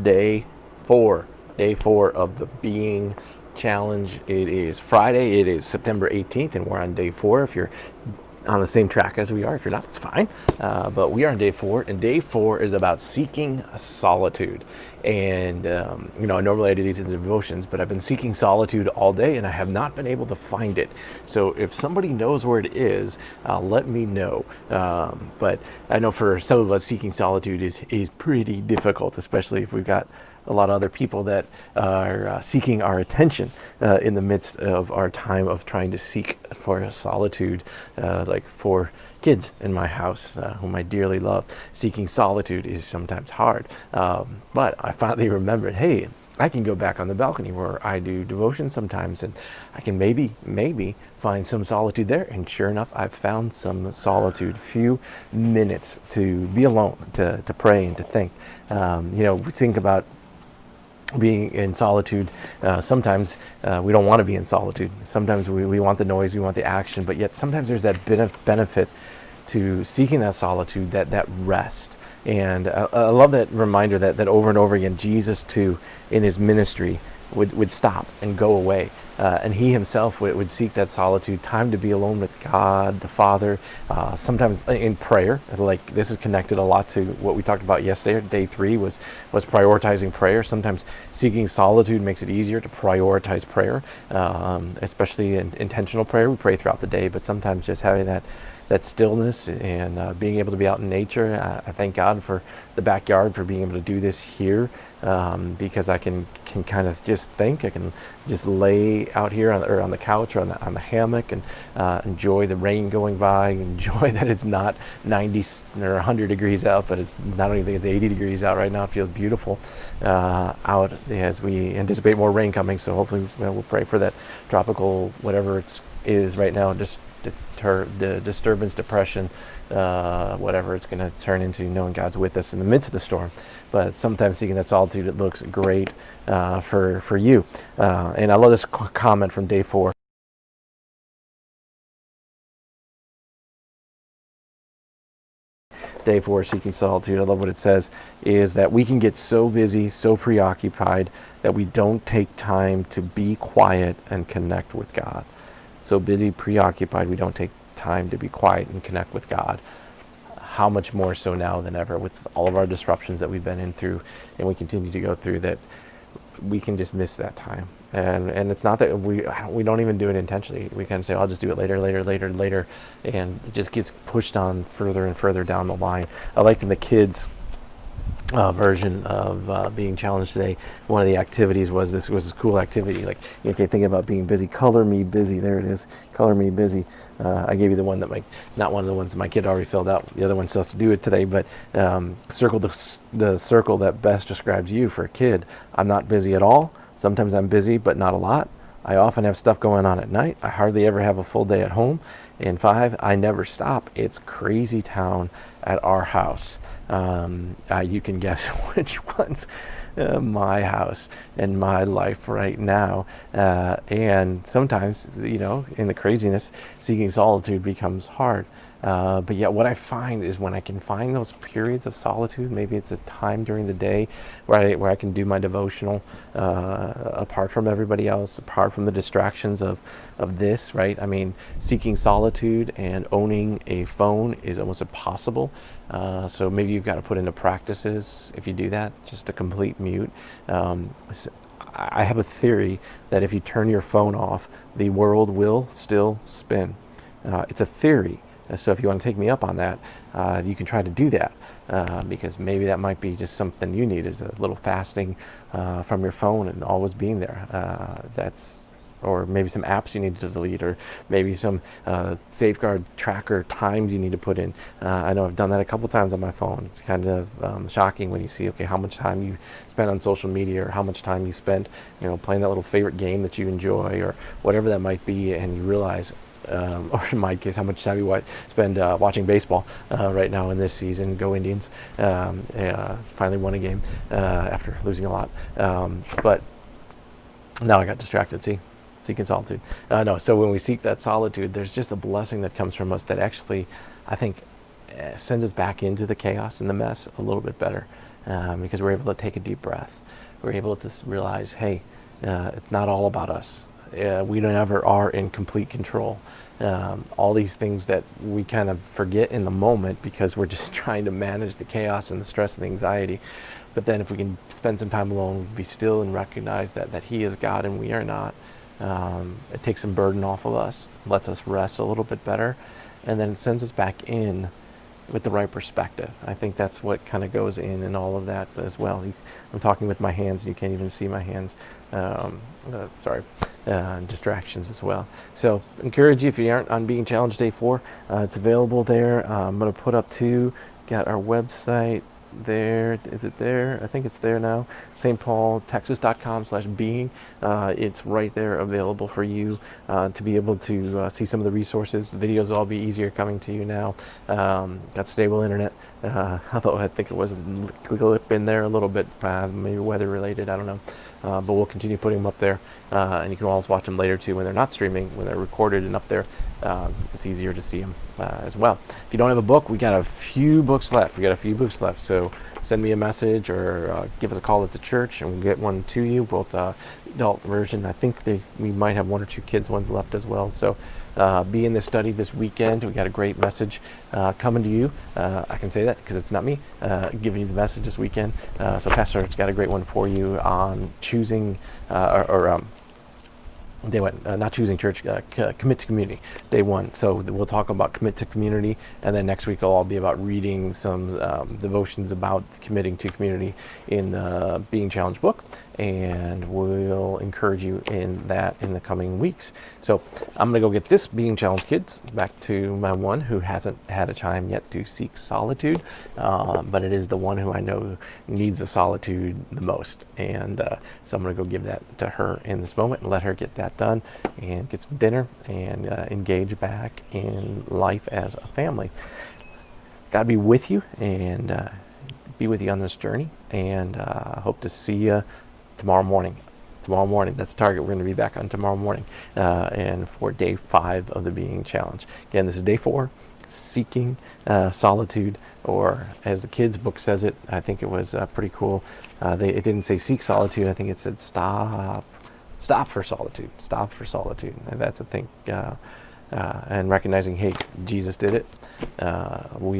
day four. Day four of the Being Challenge. It is Friday. It is September 18th, and we're on day four. If you're on the same track as we are, if you're not, it's fine. But we are on day four, and day four is about seeking solitude. And normally I do these in the devotions, but I've been seeking solitude all day, and I have not been able to find it. So if somebody knows where it is, let me know. But I know for some of us, seeking solitude is pretty difficult, especially if we've got a lot of other people that are seeking our attention in the midst of our time of trying to seek for solitude, like for kids in my house whom I dearly love. Seeking solitude is sometimes hard, but I finally remembered, hey, I can go back on the balcony where I do devotion sometimes, and I can maybe find some solitude there. And sure enough, I've found some solitude, few minutes to be alone, to pray and to think. We think about being in solitude. Sometimes we don't want to be in solitude. Sometimes we want the noise, we want the action, but yet sometimes there's that bit of benefit to seeking that solitude, that rest. And I love that reminder that over and over again, Jesus too, in his ministry, would stop and go away. And he himself would seek that solitude, time to be alone with God, the Father, sometimes in prayer. Like, this is connected a lot to what we talked about yesterday. Day 3 was prioritizing prayer. Sometimes seeking solitude makes it easier to prioritize prayer, especially in intentional prayer. We pray throughout the day, but sometimes just having that stillness and being able to be out in nature. I thank God for the backyard, for being able to do this here, because I can kind of just think. I can just lay out here on the couch or on the hammock and enjoy the rain going by, enjoy that it's not 90 or 100 degrees out, but it's not only think it's 80 degrees out right now. It feels beautiful out as we anticipate more rain coming. So hopefully we'll pray for that tropical whatever it is right now, just deter the disturbance, depression, whatever it's going to turn into, knowing God's with us in the midst of the storm. But sometimes seeking that solitude, it looks great for you. And I love this comment from day 4. Day 4, seeking solitude. I love what it says, is that we can get so busy, so preoccupied, that we don't take time to be quiet and connect with God. So busy, preoccupied, we don't take time to be quiet and connect with God. How much more so now than ever, with all of our disruptions that we've been in through and we continue to go through, that we can just miss that time. And it's not that we don't even do it intentionally. We kind of say, I'll just do it later, and it just gets pushed on further and further down the line. I liked in the kids' version of Being Challenged today, one of the activities was this cool activity, like, okay, thinking about being busy, color me busy. There it is, color me busy. I gave you the one that not one of the ones that my kid already filled out. The other one still has to do it today, but circle the circle that best describes you for a kid. I'm not busy at all. Sometimes I'm busy, but not a lot. I often have stuff going on at night. I hardly ever have a full day at home. And 5, I never stop. It's crazy town at our house. You can guess which one's my house and my life right now. And sometimes, in the craziness, seeking solitude becomes hard. But yet what I find is when I can find those periods of solitude, maybe it's a time during the day where I can do my devotional apart from everybody else, apart from the distractions of this, right? I mean, seeking solitude and owning a phone is almost impossible. So maybe you've got to put into practices, if you do that, just a complete mute. I have a theory that if you turn your phone off, the world will still spin. It's a theory. So if you want to take me up on that, you can try to do that, because maybe that might be just something you need, is a little fasting from your phone and always being there. Or maybe some apps you need to delete, or maybe some safeguard tracker times you need to put in. I know I've done that a couple times on my phone. It's kind of shocking when you see, okay, how much time you spend on social media, or how much time you spent, playing that little favorite game that you enjoy, or whatever that might be, and you realize, or in my case, how much time you spend watching baseball right now in this season. Go Indians. Finally won a game after losing a lot. But now I got distracted, seeking solitude. So when we seek that solitude, there's just a blessing that comes from us that actually, I think, sends us back into the chaos and the mess a little bit better. because we're able to take a deep breath. We're able to realize, hey, it's not all about us. We never are in complete control. All these things that we kind of forget in the moment because we're just trying to manage the chaos and the stress and the anxiety. But then if we can spend some time alone, be still and recognize that He is God and we are not, it takes some burden off of us, lets us rest a little bit better, and then it sends us back in with the right perspective. I think that's what kind of goes in all of that as well. I'm talking with my hands, and you can't even see my hands. Distractions as well. So encourage you, if you aren't on Being Challenged Day 4, it's available there. I'm going to put up too, got our website there. Is it there? I think it's there now. stpaultexas.com/being. It's right there available for you to be able to see some of the resources. The videos will all be easier coming to you now. Got stable internet, although I think it was a glip in there a little bit, maybe weather related, I don't know. But we'll continue putting them up there, and you can always watch them later too when they're not streaming, when they're recorded and up there. It's easier to see them as well. If you don't have a book, we got a few books left. So send me a message or give us a call at the church, and we'll get one to you. Both adult version. I think we might have 1 or 2 kids ones left as well. So be in this study this weekend. We got a great message coming to you. I can say that because it's not me giving you the message this weekend. So Pastor's got a great one for you on choosing not choosing church, commit to community, day 1. So we'll talk about commit to community, and then next week it'll all be about reading some devotions about committing to community in the Being Challenged book, and we'll encourage you in that in the coming weeks. So I'm going to go get this Being Challenged kids back to my one who hasn't had a time yet to seek solitude, but it is the one who I know needs the solitude the most, and so I'm going to go give that to her in this moment and let her get that done and get some dinner and engage back in life as a family. God be with you and be with you on this journey, and hope to see you tomorrow morning. That's the target. We're going to be back on tomorrow morning and for day 5 of the Being Challenge. Again, this is day 4, seeking solitude, or as the kids book says it, I think it was pretty cool. It didn't say seek solitude. I think it said stop for solitude. And that's a thing. And recognizing, hey, Jesus did it. We